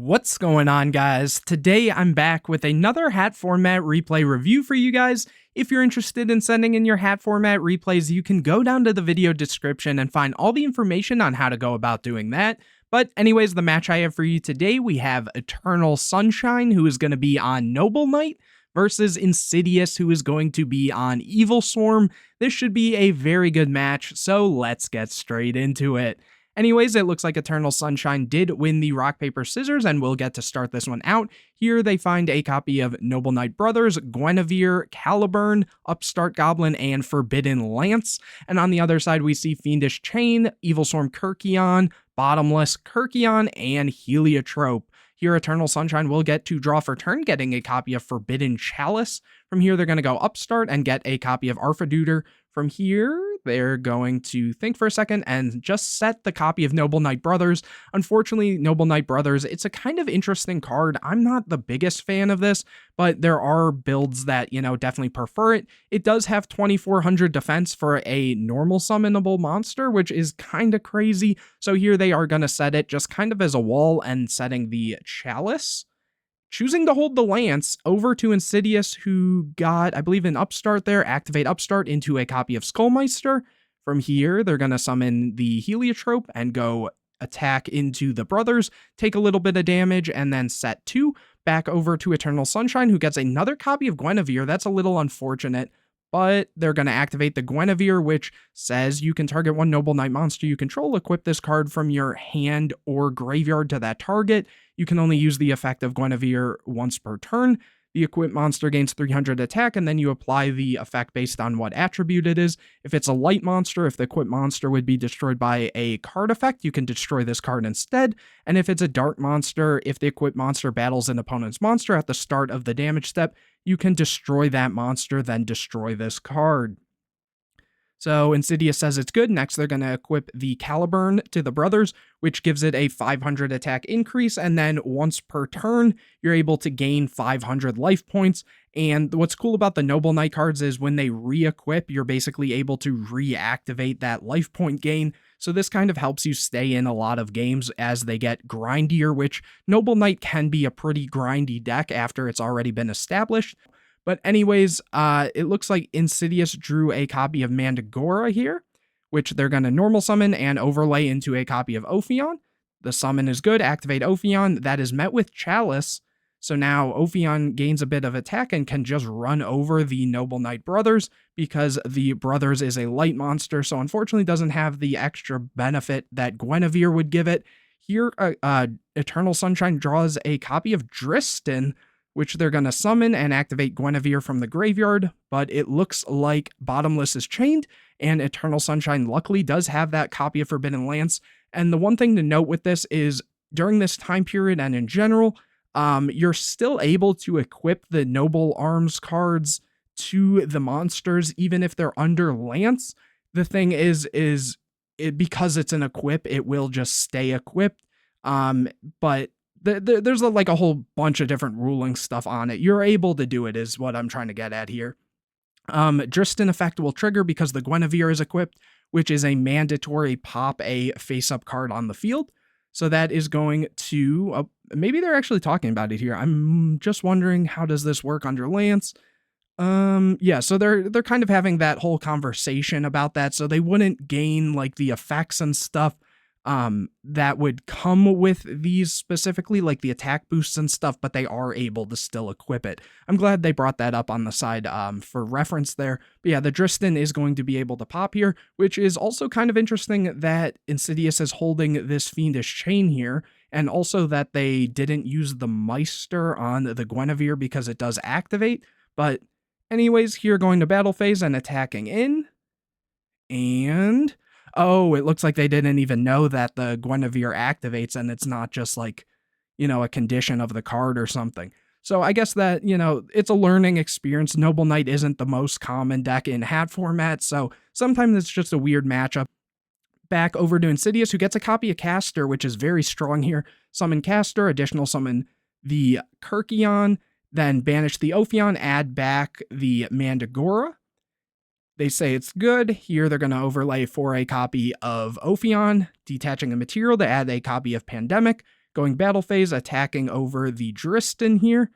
What's going on, guys? Today I'm back with another H.A.T format replay review for you guys. If you're interested in sending in your H.A.T format replays, you can go down to the video description and find all the information on how to go about doing that. But anyways, the match I have for you today, we have Eternal Sunshine, who is going to be on Noble Knight, versus Insidious, who is going to be on Evilswarm. This should be a very good match, so let's get straight into it. Anyways, it looks like Eternal Sunshine did win the rock, paper, scissors, and we'll get to start this one out. Here they find a copy of Noble Knight Brothers, Guinevere, Caliburn, Upstart Goblin, and Forbidden Lance. And on the other side, we see Fiendish Chain, Evilswarm Kirkion, Bottomless Kirkion, and Heliotrope. Here, Eternal Sunshine will get to draw for turn, getting a copy of Forbidden Chalice. From here, they're going to go Upstart and get a copy of Arfaduder. From here, they're going to think for a second and just set the copy of Noble Knight Brothers. Unfortunately, Noble Knight Brothers, it's a kind of interesting card. I'm not the biggest fan of this, but there are builds that, definitely prefer it. It does have 2400 defense for a normal summonable monster, which is kind of crazy. So here they are going to set it just kind of as a wall and setting the Chalice. Choosing to hold the Lance over to Insidious, who got, I believe, an Upstart there, activate Upstart into a copy of Skullmeister. From here, they're going to summon the Heliotrope and go attack into the Brothers, take a little bit of damage, and then set 2 back over to Eternal Sunshine, who gets another copy of Guinevere. That's a little unfortunate, but they're going to activate the Guinevere, which says you can target one Noble Knight monster you control, equip this card from your hand or graveyard to that target. You can only use the effect of Guinevere once per turn. The equipped monster gains 300 attack, and then you apply the effect based on what attribute it is. If it's a light monster, if the equipped monster would be destroyed by a card effect, you can destroy this card instead. And if it's a dark monster, if the equipped monster battles an opponent's monster at the start of the damage step, you can destroy that monster, then destroy this card. So Insidious says it's good. Next, they're going to equip the Caliburn to the Brothers, which gives it a 500 attack increase, and then once per turn, you're able to gain 500 life points. And what's cool about the Noble Knight cards is when they re-equip, you're basically able to reactivate that life point gain. So this kind of helps you stay in a lot of games as they get grindier, which Noble Knight can be a pretty grindy deck after it's already been established. But anyways, it looks like Insidious drew a copy of Mandragora here, which they're going to normal summon and overlay into a copy of Ophion. The summon is good. Activate Ophion. That is met with Chalice. So now Ophion gains a bit of attack and can just run over the Noble Knight Brothers because the Brothers is a light monster, so unfortunately doesn't have the extra benefit that Guinevere would give it. Here, Eternal Sunshine draws a copy of Dristan, which they're going to summon and activate Guinevere from the graveyard, but it looks like Bottomless is chained, and Eternal Sunshine luckily does have that copy of Forbidden Lance. And the one thing to note with this is, during this time period and in general, you're still able to equip the Noble Arms cards to the monsters, even if they're under Lance. The thing is because it's an equip, it will just stay equipped, but there's like a whole bunch of different ruling stuff on it. You're able to do it is what I'm trying to get at here. Dristan effect will trigger because the Guinevere is equipped, which is a mandatory pop a face-up card on the field. So that is going to, maybe they're actually talking about it here. I'm just wondering, how does this work under Lance? Yeah, so they're kind of having that whole conversation about that. So they wouldn't gain like the effects and stuff that would come with these specifically, like the attack boosts and stuff, but they are able to still equip it. I'm glad they brought that up on the side for reference there. But yeah, the Dristan is going to be able to pop here, which is also kind of interesting that Insidious is holding this Fiendish Chain here, and also that they didn't use the Meister on the Guinevere because it does activate. But anyways, here going to battle phase and attacking in, and oh, it looks like they didn't even know that the Guinevere activates and it's not just like, a condition of the card or something. So I guess that, it's a learning experience. Noble Knight isn't the most common deck in H.A.T format, so sometimes it's just a weird matchup. Back over to Insidious, who gets a copy of Caster, which is very strong here. Summon Caster, additional summon the Kirkion, then banish the Ophion, add back the Mandragora. They say it's good. Here they're going to overlay for a copy of Ophion, detaching a material to add a copy of Pandemic, Going battle phase, attacking over the Dristin here.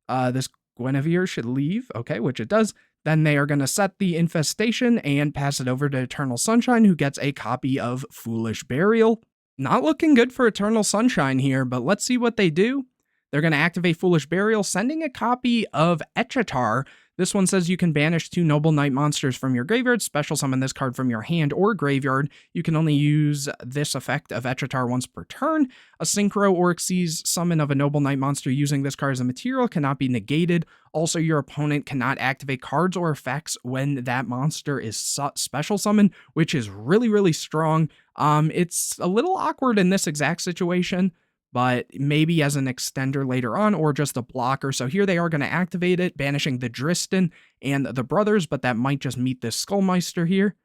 This Guinevere should leave, okay, which it does. Then they are going to set the infestation and pass it over to Eternal Sunshine, who gets a copy of Foolish Burial. Not looking good for Eternal Sunshine here, but let's see what they do. They're going to activate Foolish Burial, sending a copy of H.A.T. This one says you can banish 2 Noble Knight monsters from your graveyard, special summon this card from your hand or graveyard. You can only use this effect of H.A.T. once per turn. A Synchro or Xyz summon of a Noble Knight monster using this card as a material cannot be negated. Also, your opponent cannot activate cards or effects when that monster is special summoned, which is really, really strong. It's a little awkward in this exact situation, but maybe as an extender later on or just a blocker. So here they are going to activate it, banishing the Dristin and the brothers, but that might just meet this Skullmeister here.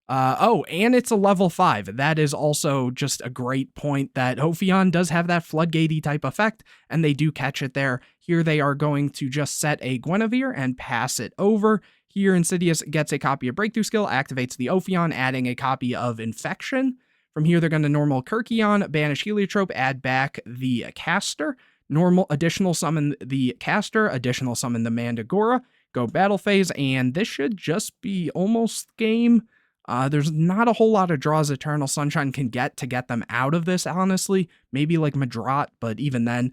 Oh, and it's a level 5. That is also just a great point that Ophion does have that floodgatey type effect, and they do catch it there. Here they are going to just set a Guinevere and pass it over. Here Insidious gets a copy of Breakthrough Skill, activates the Ophion, adding a copy of Infection. From here, they're going to normal Kirkion, banish Heliotrope, add back the Caster, normal additional summon the Caster, additional summon the Mandragora, go battle phase, and this should just be almost game. There's not a whole lot of draws Eternal Sunshine can get to get them out of this, honestly. Maybe like Madrat, but even then.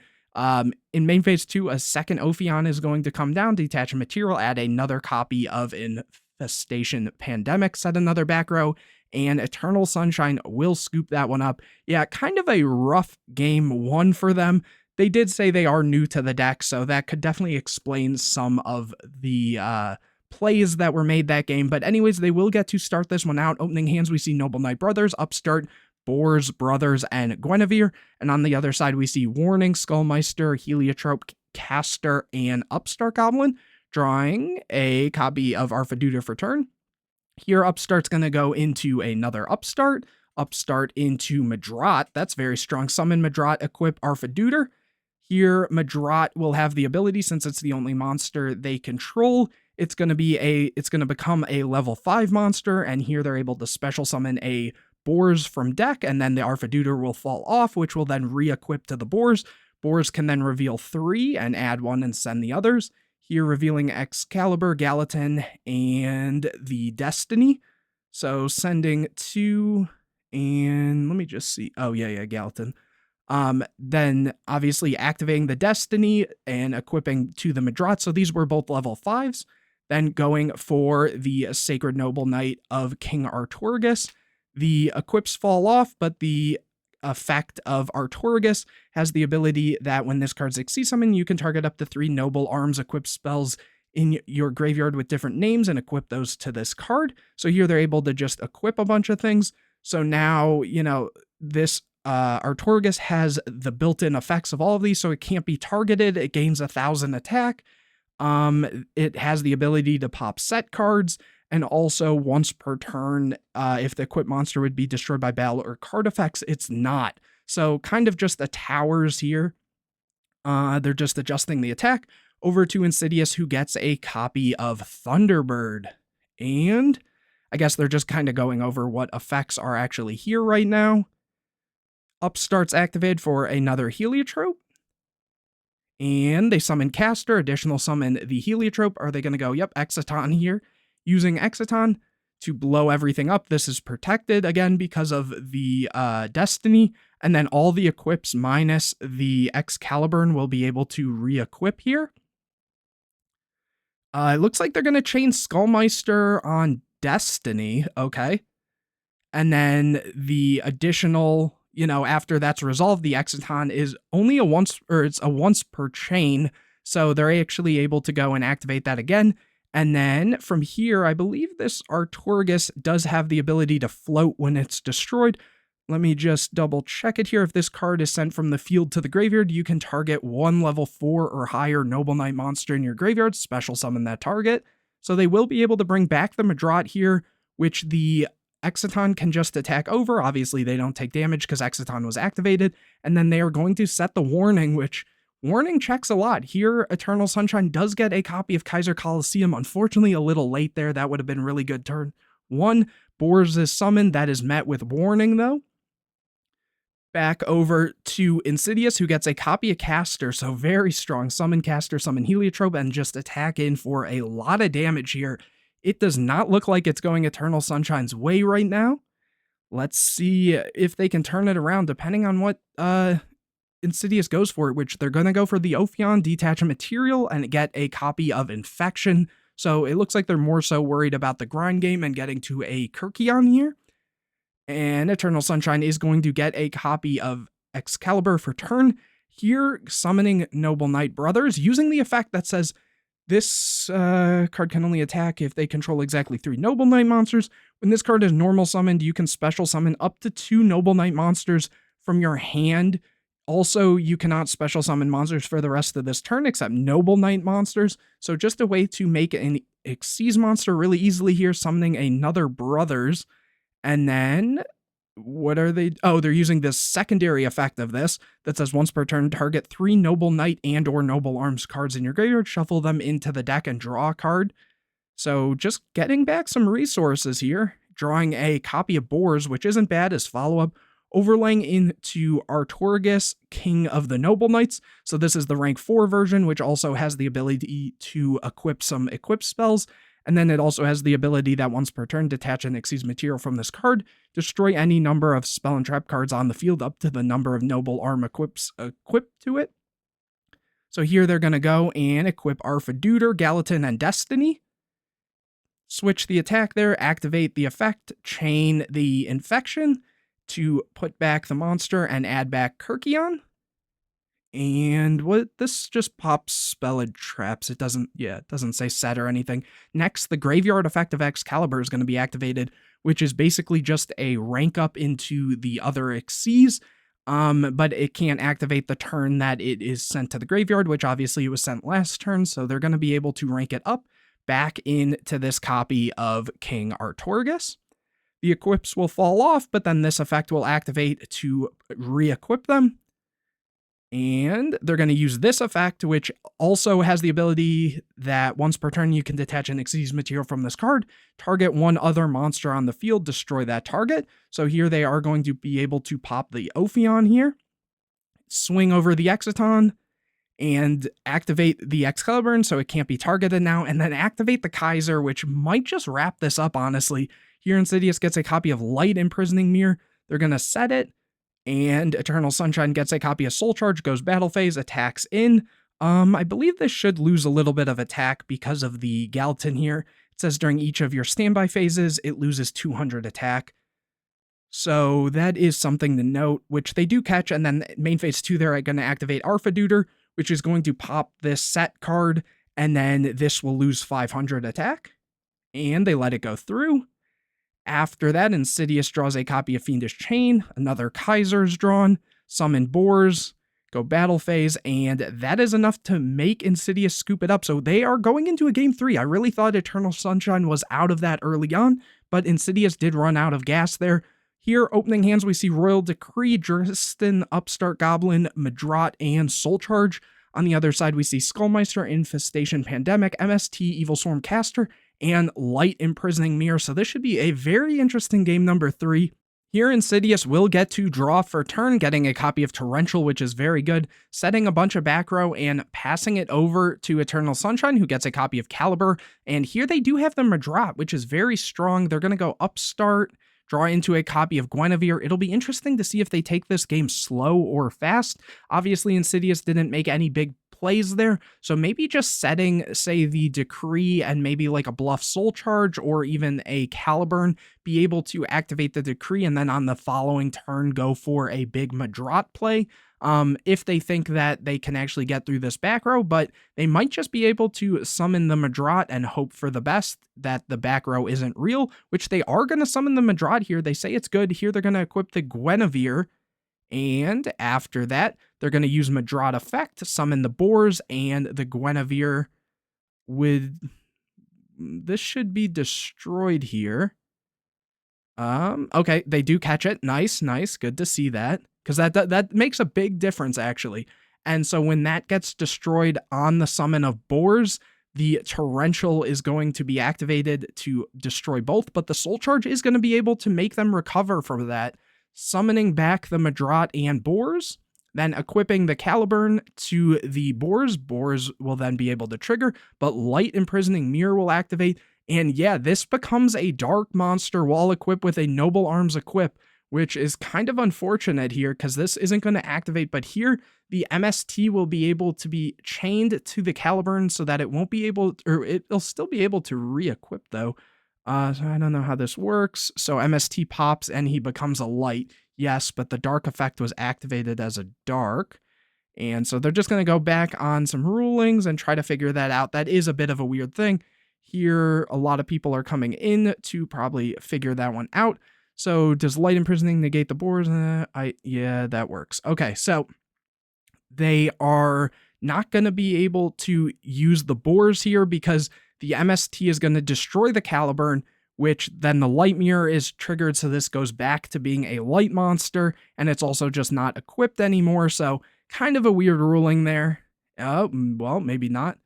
In main phase 2, a second Ophion is going to come down, detach a material, add another copy of Infestation Pandemic, set another back row, and Eternal Sunshine will scoop that one up. Yeah, kind of a rough game 1 for them. They did say they are new to the deck, so that could definitely explain some of the plays that were made that game. But anyways, they will get to start this one out. Opening hands, we see Noble Knight Brothers, Upstart, Boars, Brothers, and Guinevere. And on the other side, we see Warning, Skullmeister, Heliotrope, Caster, and Upstart Goblin, drawing a copy of Arfaduda for turn. Here, Upstart's going to go into another Upstart into Madrat. That's very strong. Summon Madrat, equip Arfaduda. Here, Madrat will have the ability, since it's the only monster they control, it's going to become a level 5 monster, and here they're able to special summon a Boars from deck, and then the Arfaduda will fall off, which will then re-equip to the Boars. Boars can then reveal 3 and add 1 and send the others. Here, revealing Excalibur, Gallatin, and the Destiny. So sending 2, and let me just see. Oh, yeah, Gallatin. Then obviously activating the Destiny and equipping to the Madrat. So these were both level 5s. Then going for the Sacred Noble Knight of King Artorigus. The equips fall off, but the effect of Artorigus has the ability that when this card's Xyz summon, you can target up to 3 Noble Arms equipped spells in your graveyard with different names and equip those to this card. So here they're able to just equip a bunch of things. So now, this Artorigus has the built-in effects of all of these, so it can't be targeted. It gains 1,000 attack. It has the ability to pop set cards, and also once per turn, if the equipped monster would be destroyed by battle or card effects, it's not. So kind of just the towers here. They're just adjusting the attack over to Insidious, who gets a copy of Thunderbird. And I guess they're just kind of going over what effects are actually here right now. Upstart's activated for another Heliotrope. And they summon Caster, additional summon the Heliotrope. Are they going to go, yep, Exciton here? Using Exciton to blow everything up. This is protected again because of the Destiny. And then all the equips minus the Excalibur will be able to re-equip here. It looks like they're going to chain Skullmeister on Destiny. Okay. And then the additional, after that's resolved, the Exciton is only it's a once per chain. So they're actually able to go and activate that again. And then from here, I believe this Artorigus does have the ability to float when it's destroyed. Let me just double check it here. If this card is sent from the field to the graveyard, you can target 1 level 4 or higher Noble Knight monster in your graveyard, special summon that target. So they will be able to bring back the Madrat here, which the Exciton can just attack over. Obviously, they don't take damage because Exciton was activated. And then they are going to set the Warning, which Warning checks a lot. Here, Eternal Sunshine does get a copy of Kaiser Coliseum. Unfortunately, a little late there. That would have been really good turn 1. Boars is summoned. That is met with Warning, though. Back over to Insidious, who gets a copy of Caster, so very strong. Summon Caster, summon Heliotrope, and just attack in for a lot of damage here. It does not look like it's going Eternal Sunshine's way right now. Let's see if they can turn it around, depending on what Insidious goes for, which they're going to go for the Ophion, detach a material, and get a copy of Infection. So it looks like they're more so worried about the grind game and getting to a Kyrkion here. And Eternal Sunshine is going to get a copy of Excalibur for turn. Here, summoning Noble Knight Brothers, using the effect that says this card can only attack if they control exactly 3 Noble Knight monsters. When this card is normal summoned, you can special summon up to 2 Noble Knight monsters from your hand. Also, you cannot special summon monsters for the rest of this turn except Noble Knight monsters. So just a way to make an Xyz monster really easily here, summoning another Brothers. And then, what are they? Oh, they're using this secondary effect of this that says once per turn, target 3 Noble Knight and or Noble Arms cards in your graveyard, shuffle them into the deck and draw a card. So just getting back some resources here, drawing a copy of Boars, which isn't bad as follow-up, overlaying into Artorgus, King of the Noble Knights. So this is the rank 4 version, which also has the ability to equip some equip spells. And then it also has the ability that once per turn, detach an Xyz material from this card, destroy any number of spell and trap cards on the field up to the number of Noble Arm equipped to it. So here they're going to go and equip Arfaduder, Gallatin, and Destiny. Switch the attack there, activate the effect, chain the Infection to put back the monster and add back Kyrkion. And what this just pops spell and traps. It doesn't say set or anything. Next, the graveyard effect of Excalibur is going to be activated, which is basically just a rank up into the other Xyz. But it can't activate the turn that it is sent to the graveyard, which obviously it was sent last turn, so they're going to be able to rank it up back into this copy of King Artorgus. The equips will fall off, but then this effect will activate to re-equip them. And they're going to use this effect, which also has the ability that once per turn you can detach an Xyz material from this card, target 1 other monster on the field, destroy that target. So here they are going to be able to pop the Ophion here, swing over the Exciton, and activate the Excalibur so it can't be targeted now, and then activate the Kaiser, which might just wrap this up, honestly. Here Insidious gets a copy of Light Imprisoning Mirror. They're going to set it. And Eternal Sunshine gets a copy of Soul Charge, goes battle phase, attacks in. I believe this should lose a little bit of attack because of the Gallatin here. It says during each of your standby phases, it loses 200 attack. So that is something to note, which they do catch. And then main phase 2, they're going to activate Arfaduder, which is going to pop this set card. And then this will lose 500 attack. And they let it go through. After that, Insidious draws a copy of Fiendish Chain, another Kaiser's drawn, summon Boars, go battle phase, and that is enough to make Insidious scoop it up. So they are going into a game 3. I really thought Eternal Sunshine was out of that early on, but Insidious did run out of gas there. Here, opening hands, we see Royal Decree, Dristan, Upstart Goblin, Madrot, and Soul Charge. On the other side, we see Skullmeister, Infestation Pandemic, MST, Evilswarm Caster, and Light Imprisoning Mirror. So this should be a very interesting game number 3. Here, Insidious will get to draw for turn, getting a copy of Torrential, which is very good, setting a bunch of back row and passing it over to Eternal Sunshine, who gets a copy of Caliber. And here they do have the Madrot, which is very strong. They're going to go Upstart, draw into a copy of Guinevere. It'll be interesting to see if they take this game slow or fast. Obviously, Insidious didn't make any big plays there, so maybe just setting, say, the Decree and maybe like a Bluff Soul Charge or even a Caliburn, be able to activate the Decree and then on the following turn go for a big Madrot play, if they think that they can actually get through this back row, but they might just be able to summon the Madrot and hope for the best that the back row isn't real, which they are going to summon the Madrot here. They say it's good. Here they're going to equip the Guinevere, and after that, they're going to use Madrot effect to summon the Boars, and the Guinevere this should be destroyed here. Okay, they do catch it. Nice, good to see that, because that makes a big difference, actually. And so when that gets destroyed on the summon of Boars, the Torrential is going to be activated to destroy both, but the Soul Charge is going to be able to make them recover from that. summoning back the Madolche and Boars, then equipping the Caliburn to the Boars. Boars will then be able to trigger, but Light Imprisoning Mirror will activate. And yeah, this becomes a dark monster while equipped with a Noble Arms equip, which is kind of unfortunate here because this isn't going to activate. But here, the MST will be able to be chained to the Caliburn so that it won't be able, or it'll still be able to re-equip though. So I don't know how this works. So MST pops and he becomes a light. Yes, but the dark effect was activated as a dark. And so they're just going to go back on some rulings and try to figure that out. That is a bit of a weird thing. Here, a lot of people are coming in to probably figure that one out. So does Light Imprisoning negate the Boars? Yeah, that works. Okay, so they are not going to be able to use the Boars here because the MST is going to destroy the Caliburn, which then the Light Mirror is triggered, so this goes back to being a light monster, and it's also just not equipped anymore, so kind of a weird ruling there. Oh, well, maybe not.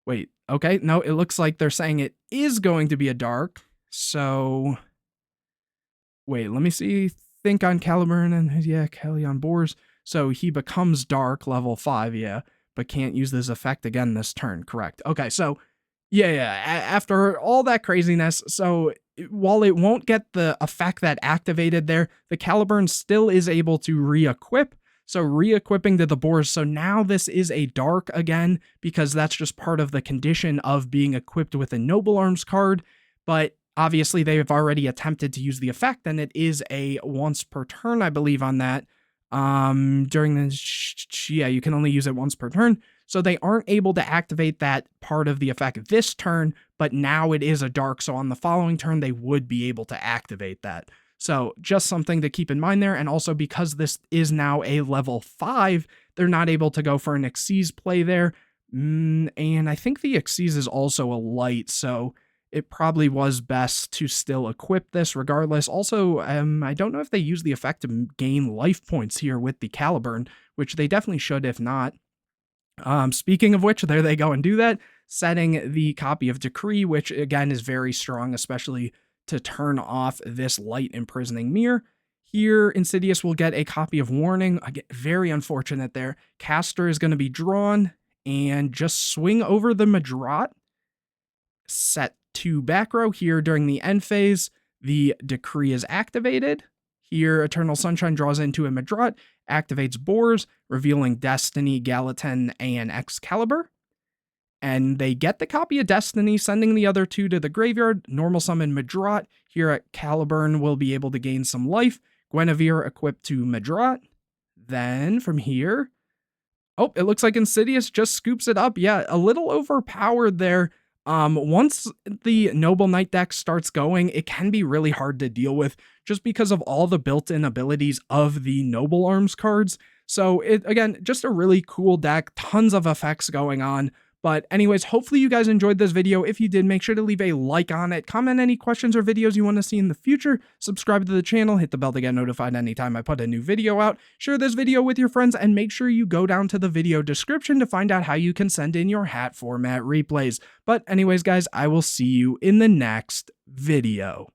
Wait, okay, no, it looks like they're saying it is going to be a dark, so... Wait, let me see. Think on Caliburn, and yeah, Kelly on Boars. So he becomes dark, level 5, yeah, but can't use this effect again this turn, correct. Okay, so... Yeah, after all that craziness, so while it won't get the effect that activated there, the Caliburn still is able to re-equip, so re-equipping to the Boars, so now this is a dark again, because that's just part of the condition of being equipped with a Noble Arms card, but obviously they've already attempted to use the effect, and it is a once per turn, I believe, on that. During the, yeah, you can only use it once per turn, so they aren't able to activate that part of the effect this turn, but now it is a dark, so on the following turn, they would be able to activate that. So just something to keep in mind there, and also because this is now a level 5, they're not able to go for an Xyz play there, and I think the Xyz is also a light, so it probably was best to still equip this regardless. Also, I don't know if they use the effect to gain life points here with the Caliburn, which they definitely should if not. Speaking of which, there they go and do that, setting the copy of Decree, which again is very strong, especially to turn off this Light Imprisoning Mirror. Here, Insidious will get a copy of Warning. Again, very unfortunate there. Caster is going to be drawn and just swing over the Madolche. Set to back row here during the end phase. The Decree is activated. Here, Eternal Sunshine draws into a Madolche, activates Boars, revealing Destiny, Gallatin, and Excalibur. And they get the copy of Destiny, sending the other two to the graveyard. Normal summon Madolche. Here at Caliburn will be able to gain some life. Guinevere equipped to Madolche. Then from here, oh, it looks like Insidious just scoops it up. Yeah, a little overpowered there. Once the Noble Knight deck starts going, it can be really hard to deal with just because of all the built-in abilities of the Noble Arms cards. So it, again, just a really cool deck, tons of effects going on. But anyways, hopefully you guys enjoyed this video. If you did, make sure to leave a like on it, comment any questions or videos you want to see in the future, subscribe to the channel, hit the bell to get notified anytime I put a new video out, share this video with your friends, and make sure you go down to the video description to find out how you can send in your hat format replays. But anyways, guys, I will see you in the next video.